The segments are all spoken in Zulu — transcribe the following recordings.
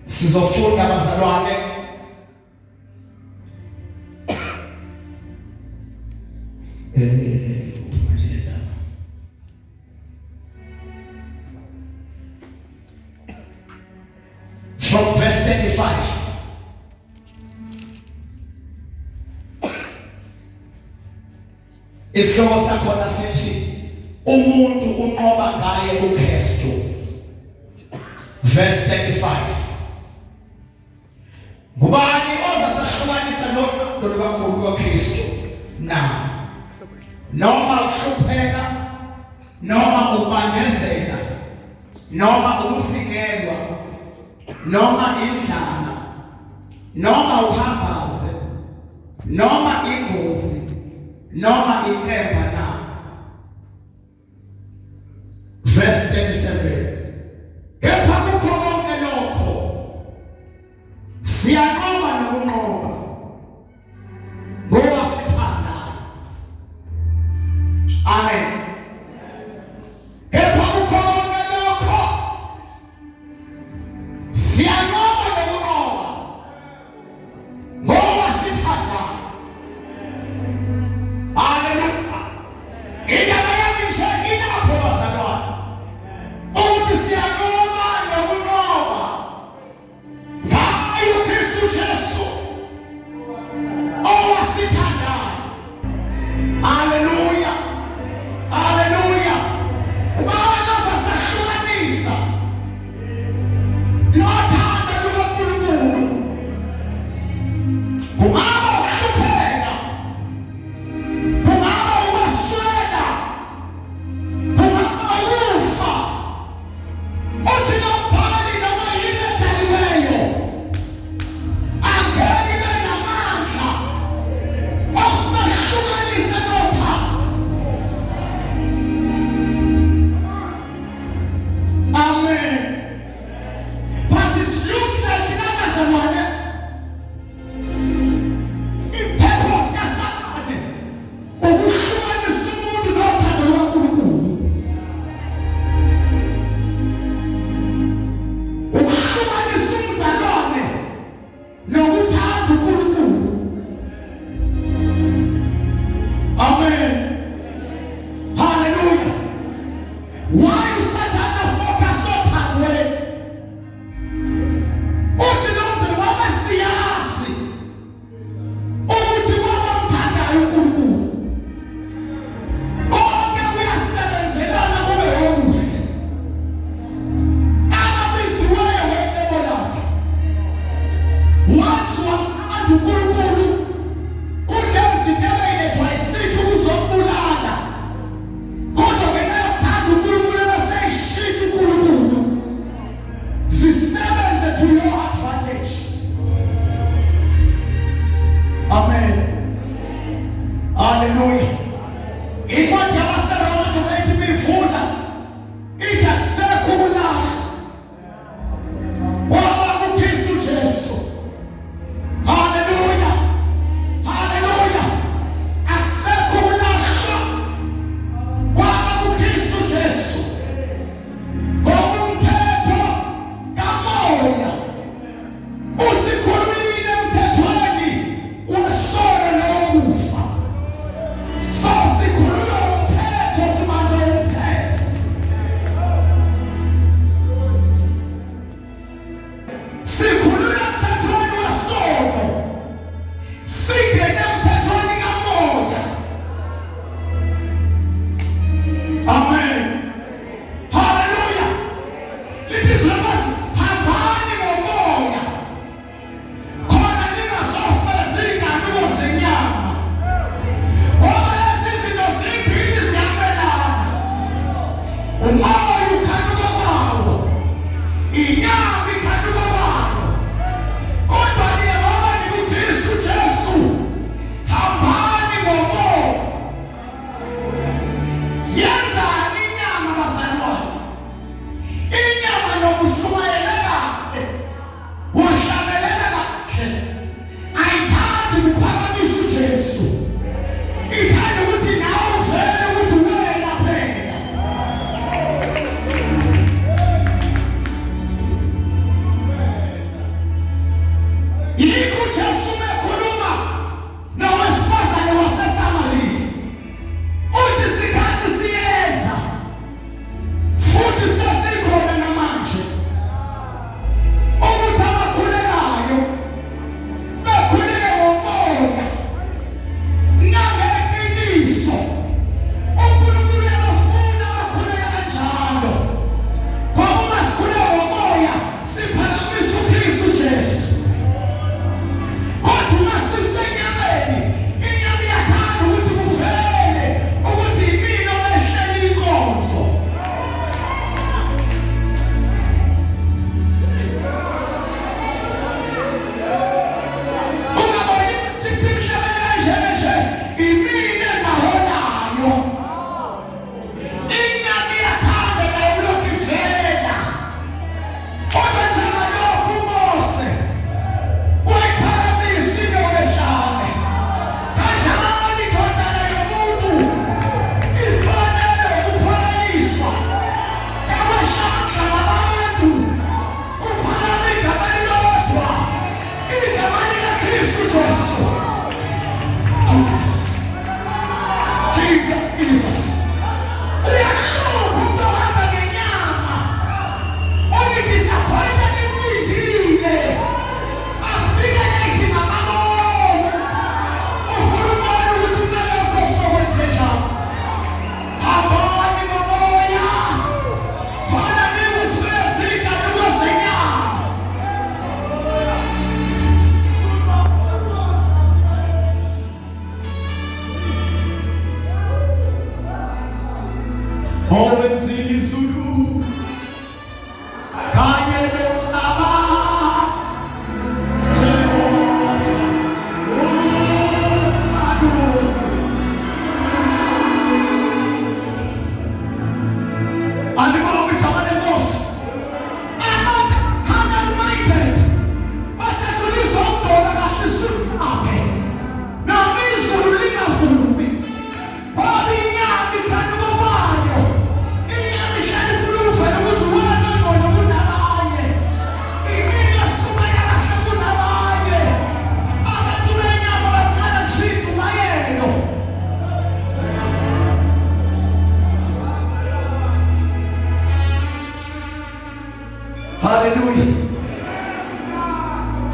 Sizofunda abazalwane from verse 35. Isihloko sakhona sithi umuntu unqoba ngaye uKristu. Verse 35. Ngubani ozasahlukanisa lo kaKristu na? Noma ukuhlupheka, noma ukubandezela, noma ukusikelwa, noma indlala, noma uhambaze, noma ingozi, noma inkemba na. Verse 37. Kepha kukho konke lokho siyanqoba nokunqoba ngoba sithandayo. Amen. Kepha kukho konke lokho siyanqoba nokunqoba ngoba sithandayo. Hallelujah. Indaba yami nje apho bazalwane ukuthi siyanqoba nokunqoba ngaye uKristu Jesu owasithandayo. Haleluya, haleluya. Ubani ozasahlukanisa nothando lukaNkulunkulu? Kungaba ukuhlupheka, kungaba ukweswela, kungaba ukufa. Uthi nombhali noma yini edaliweyo angeke ibe namandla okusahlukanisa nothando. Amen. But it's look like nabazalwane i-purpose kaSathane ukuhlukanisa umuntu nothando lukaNkulunkulu. Ukuhlukanisa umzalwane nokuthanda uNkulunkulu. Amen. Hallelujah. Why uSathane focus othandweni? Uthi nomzana wami siyazi ukuthi ngoba mthandayo uNkulunkulu konke kuyasebenzelana kube okuhle. Ababiziweyo ngecebo lakhe. Once wathanda uNkulunkulu kunezinto ebeyilethwa isithi ukuzokubulala, kodwa ngenxa yokuthanda uNkulunkulu ebeseyishintsha uNkulunkulu zisebenze to your advantage. Amen. Hallelujah. Incwadi yabaseRoma chapter 8 beyifunda ithi akusekho ukulahla kwaba kuKristu Jesu. Hallelujah. Hallelujah. Akusekho ukulahla kwaba kuKristu Jesu. Ngokomthetho kamoya usikhululile emthethweni wokusola nokufa. So sikhulula umthetho simanje umthetho. Sikhulula emthethweni wesono singene emthethweni kamoya. Amen. Hallelujah. Lithi izwi hambani ngomoya khona ningazofeza iy'nganuko zenyama, ngoba lezi zinto zimbili ziyabelana. Umoya ukhanuka kwawo, inyama ikhanuka kwawo.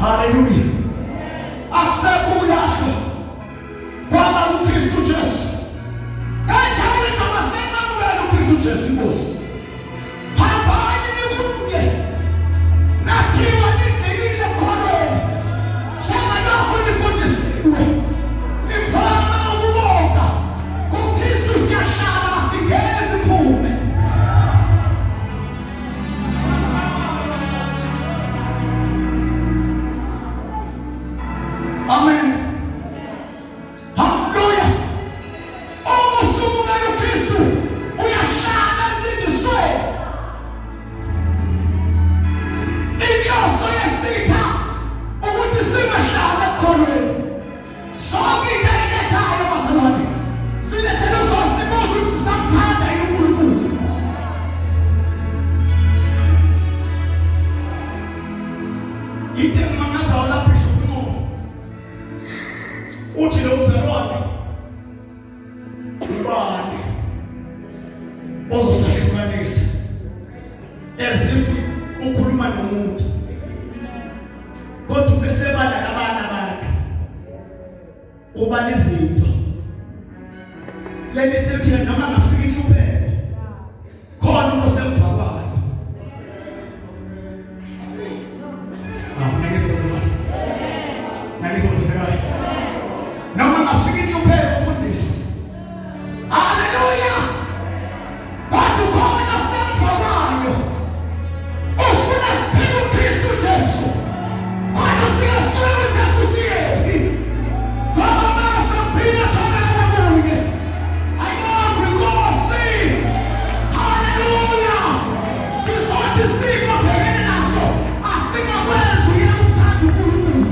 Haleluya. Akusekulahla kwaba uKristu Jesu. Kanjalo njengoba senamukela uKristu Jesu Inkosi. Hambani nikunye. Nathiwa nibhekile khoneni. Shangalokho nifundisiwe. Nivama ukubonga. KuKristu siyahlala singene siphume. Amen. Hallelujah. Umusumukela uKristu uyahlala nzindiswe. Inyoso yesitha ukuthi singahlala khonweni. Sonke into enethayo bazalwane. Silethele uzosibuza ukuthi sisamthanda yini uNkulunkulu. Into engimangaza lapho isho uthi lo mzalwane ubani ozosahlukanisa ezifu ukhuluma nomuntu kodwa besebala labana abantu uba nezinto lemithi noma ngafika ihluphe khona umuntu osemva kwayo noma ngafika inhlupheko mfundisi. Haleluya. Kodwa khona semva kwayo ufuna siphile uKristu Jesu. Kodwa siyafuna uJesu siyephi. Ngoba mase phila thonela kuye. Ayikho inkosi. Haleluya. Izothi siko phekene naso asingakwenzi yena umthanda uNkulunkulu.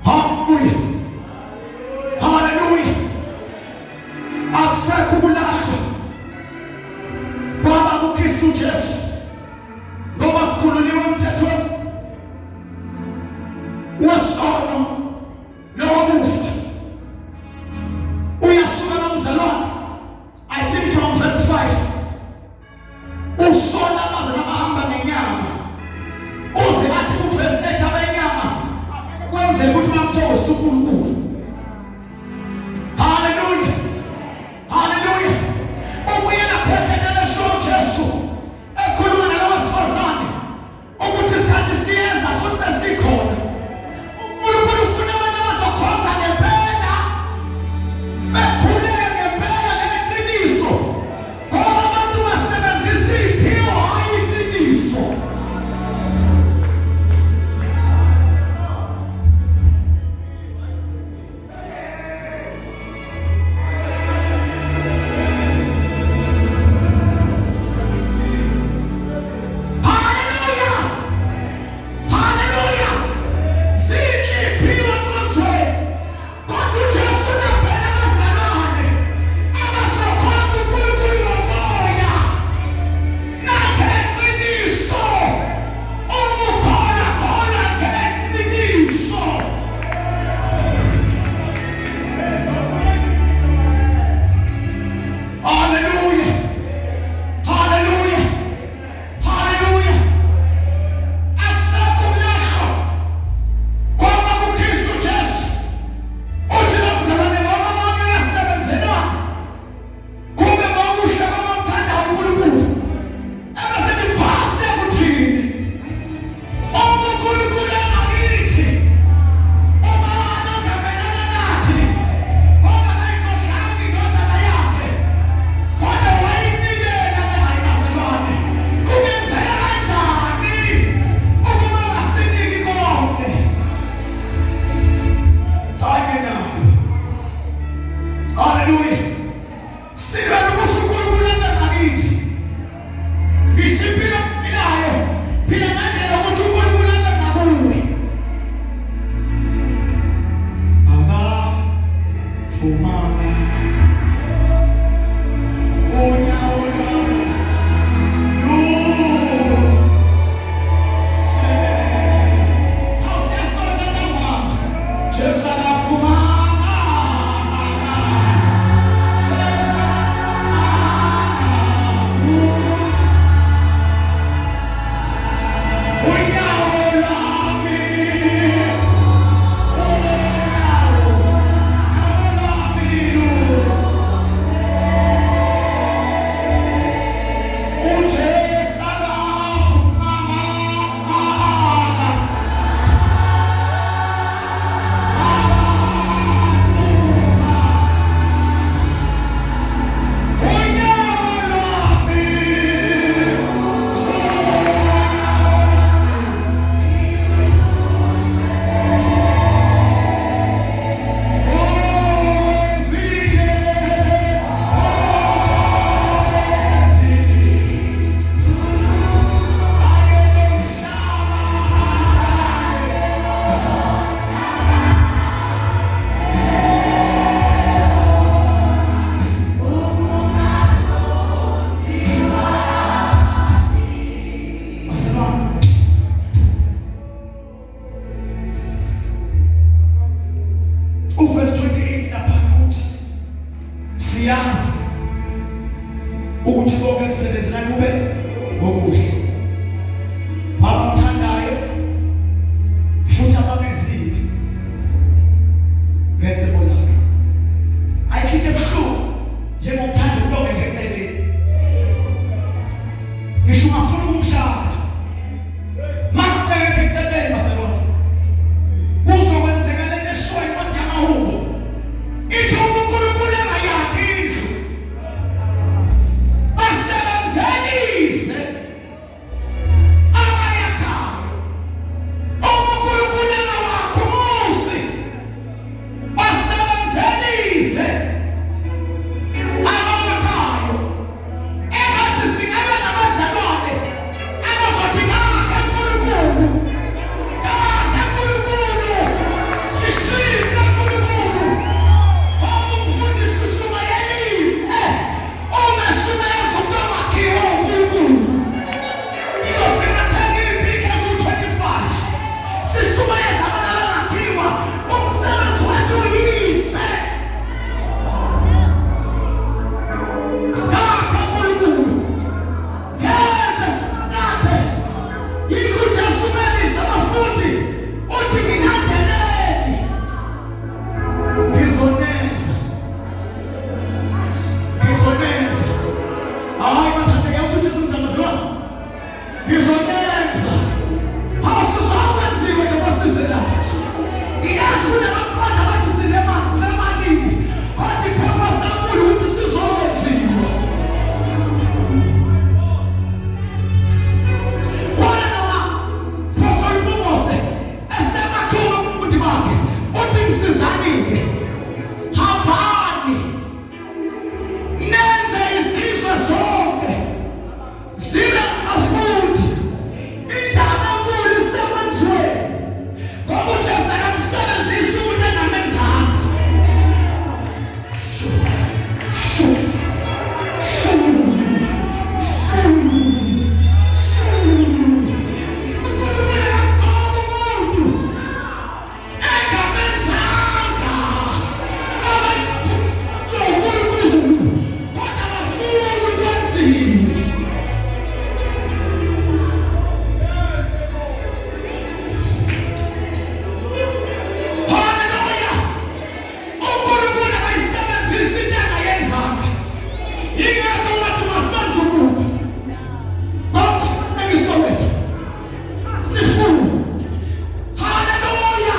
Hallelujah. Hallelujah. Akusekulahla kwaba uKristu Jesu. Ngoba sikhululiwe emthethweni wesono nowokufa. Uyasuka nomzalwane. I think from verse 5. Usola abazali abahamba ngenyama. Uze athi kuverse 8 abenyama. Wenze ukuthi bamthokoze uNkulunkulu. Hallelujah. Hallelujah. Ubuyela phezulu lesho Jesu. Ekhuluma nalowo sifazane ukuthi isikhathi siyeza futhi sesikhona. uNkulunkulu ufuna abantu abazokhonza ngempela. Bekhuleke ngempela ngeqiniso. Ngoba abantu basebenzisa impilo hayi iqiniso. Hallelujah. Hallelujah. Siyiphilo nkonzweni. Kodwa uJesu laphela bazalwane. Abazokhonza uNkulunkulu ngomoya. Nangeqiniso. Umukhona khona ngeqiniso. Hallelujah. Hallelujah. Hallelujah. Akusekulahla kwaba uKristu Jesu. Uthi lo mzalwane noma bonke uyasebenzelana. Kube bokuhle bamthanda uNkulunkulu. Ebese niphase kuthini. uNkulunkulu angakithi. Umama ongamelana nathi. Ongakayikhohlanga indodana yakhe. ukuthi konke kusebenza kube okuhle. Abamthandayo futhi ababezile ngecebo lakhe. Ayikhiphe ebuhlungu njengokuthanda into engekebeni. Ngisho ungafuna ukumshaya makubeke ecebeni baselona kuzokwenzeka lento eshoyo incwadi yamahubo ithi uNkulunkulu engayakhi indlu basebenzelise abayakhayo. uNkulunkulu engawakhi umuzi basebenzelise abayakhayo. Engathi singabe nabazalwane abazothi ngakhe uNkulunkulu ishintshe uNkulunkulu ngoba umfundisi ushumayelile umeshumayeza umuntu ongakhiwe uNkulunkulu. So singathenga iPK 25 sishumayeza abantu abangakhiwa umsebenzi wethu uyise ngakhe uNkulunkulu ngeze sinathe yikuthi asumemisa abafundi uthi ngilandeleni ngizonenza hayi bathandeka ukuthi sinzamazela ngizonenza awusizokwenziwe njengoba sizelapha. Iyazi kunabaqonda bathi sinemasi semalini kodwa i-purpose yankulu ukuthi sizokwenziwa. Khona noma Pastor Mpungose esemathuma kubundi bakhe uthi ngisizanike hambani nenze izizwe zonke zibe abafundi. Indaba enkulu isemenzweni ngoba uJesu akamsebenzisi umuntu engamenzanga. uNkulunkulu akamkhona umuntu engamenzanga. Abantu uNkulunkulu kodwa abafuni ukwenziwa. Haleluya. uNkulunkulu akayisebenzisi into engayenzanga. Yingakho wathi masenze umuntu ngomfanekiso wethu sifuna. Haleluya.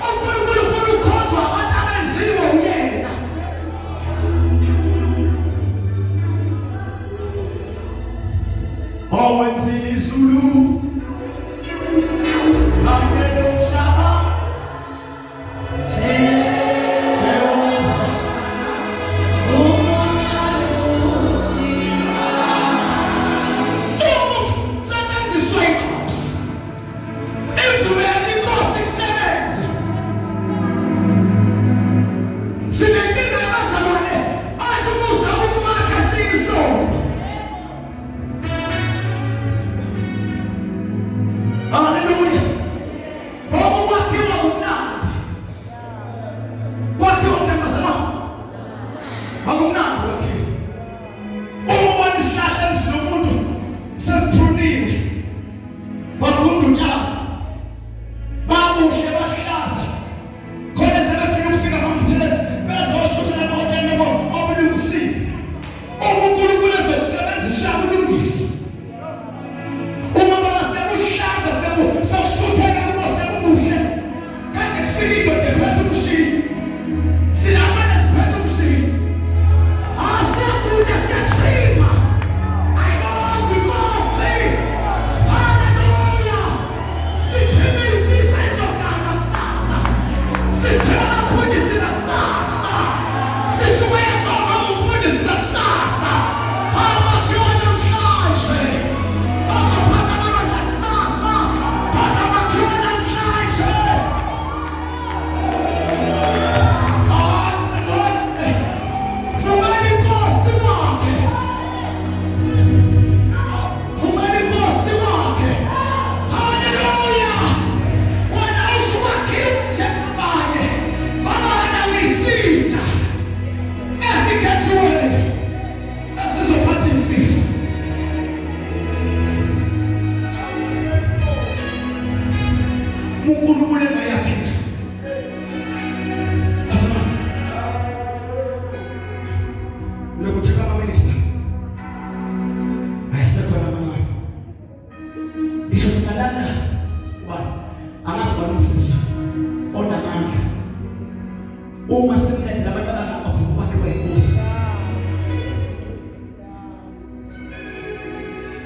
uNkulunkulu ufuna ukukhonzwa abantu abenziwe uyena. Owenzile izulu kanye nomhlaba Jehova setshenziswe inkosi ivumela inkosi isebenze. Sinenkinga yabazalwane athi umuza ukumakha siyisonto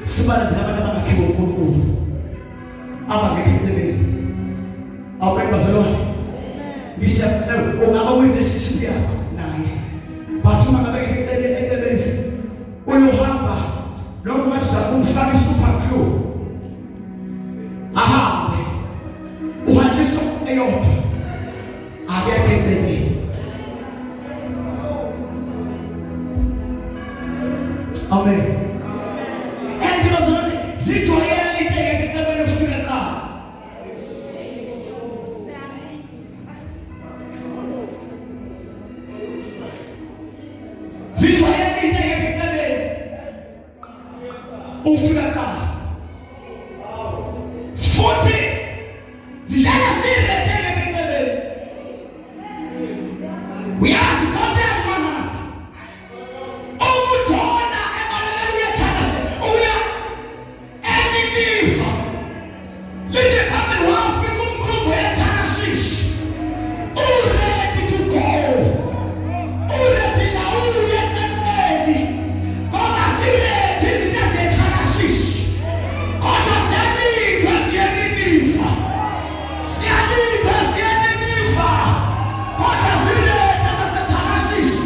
sibalandela abantu abangakhiwa uNkulunkulu abangekhetheleni. Amen bazalwane. Ngisho ungaba kwi-relationship yakho naye, but uma ngabe ngekhetheleni eceleni uyohamba noma ngathi uzakumfaka i-super glue ahambe uhanjiswa eyodwa akekhetheleni. Amen. And bazalwane zijwayele into engekhetheleni ukufika ekhaya. Zijwayele into engekhetheleni ufika ekhaya. Futhi zidlala zirete engekhetheleni. Uyazi khona manaza. Umuthola ebalekela uyathashe uya eniniva. Lithi phambili wafika umkhumbi eTharshish. Ready to go. Ready to uya enkembeni. Ngoba sirethi izinto ezeTharshish. Kodwa siyalindwa siyeniniva. Siyalindwa siyeniniva. Kodwa sirethi ezeTharshish.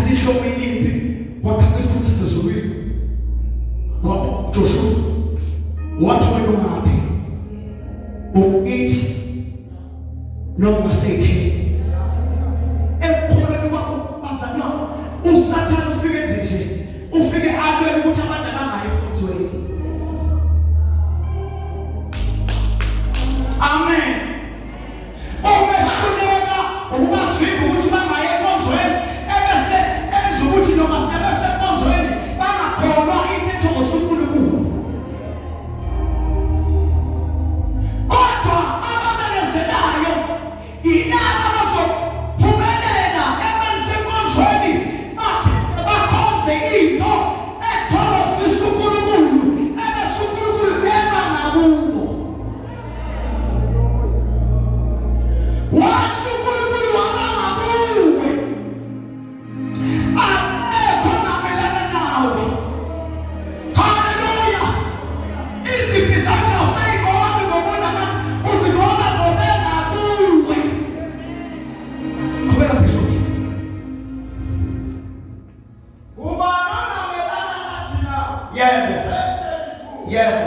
sisho ilimpi kwathatha isikhuthazo sezulwini Joshua wathi wena ngaphi ukithi noma sethe ekholweni kwakho bazana usathana ufike nje ufike alwele ukuthi abantu abangayi enkonzweni. Amen. Obehluleka ukubafika ukuthi bangayi enkonzweni ebese enza ukuthi noma sebese enkonzweni bangakholwa into ethokoza uNkulunkulu. Kodwa ababekezelayo ilaba bazophumelela ebensekonzweni bakhonze into ethokozisa uNkulunkulu ebese uNkulunkulu eba ngakubo. Once uNkulunkulu waba ngakuwe akekho ongamelana nawe. Hallelujah. Iziphi zakho awusayiboni ngobona abantu uzibona ngobena kuwe. Qhubeka Bishop. Uba nongamelana nathi na. Yebo. Yebo.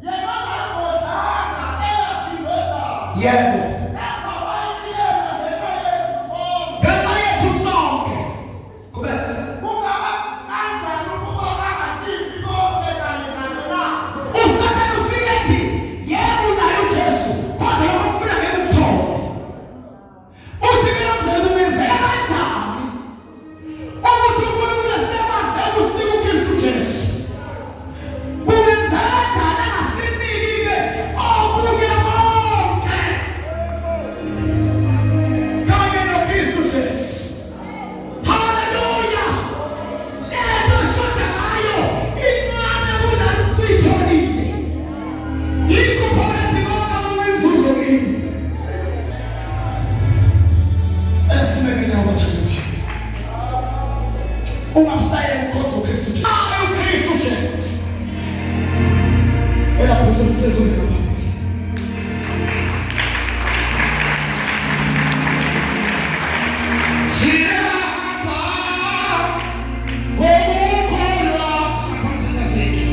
Yena akudlanga eyaphindeta. Yebo. Lapha wayiyena ngenxa yethu sonke. Ngenxa yethu sonke. Qhubeka. Kungaba kanjani ukuba angasimbi konke kanye naye na? Usathane ufike ethi yebo unayo uJesu kodwa lokho kufuna ngeke ukuthole. Uthi mina mzela kumenzela kanjani ukuthi uNkulunkulu esebaze ukusinika uKristu Jesu. Kumenzela kanjani angasiniki-ke okunye konke kanye noKristu Jesu. Hallelujah. Lento eshoda ngayo incane kunalutho uyitholile. Yikho phakathi konke okwenzuzo kimi. Esimeke nyawo bathandekayo. Ungasayeka ukukhonza uKristu Jesu. Hayi uKristu Jesu. Uyaphuza umthetho wezempilo. Siyahamba ngokukholwa saphansi sethu.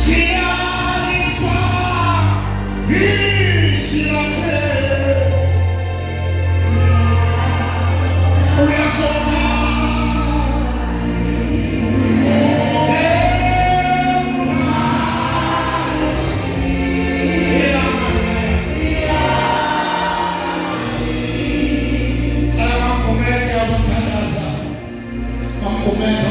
Siyalisa izwi lakhe. Uyasonga. Mamkometa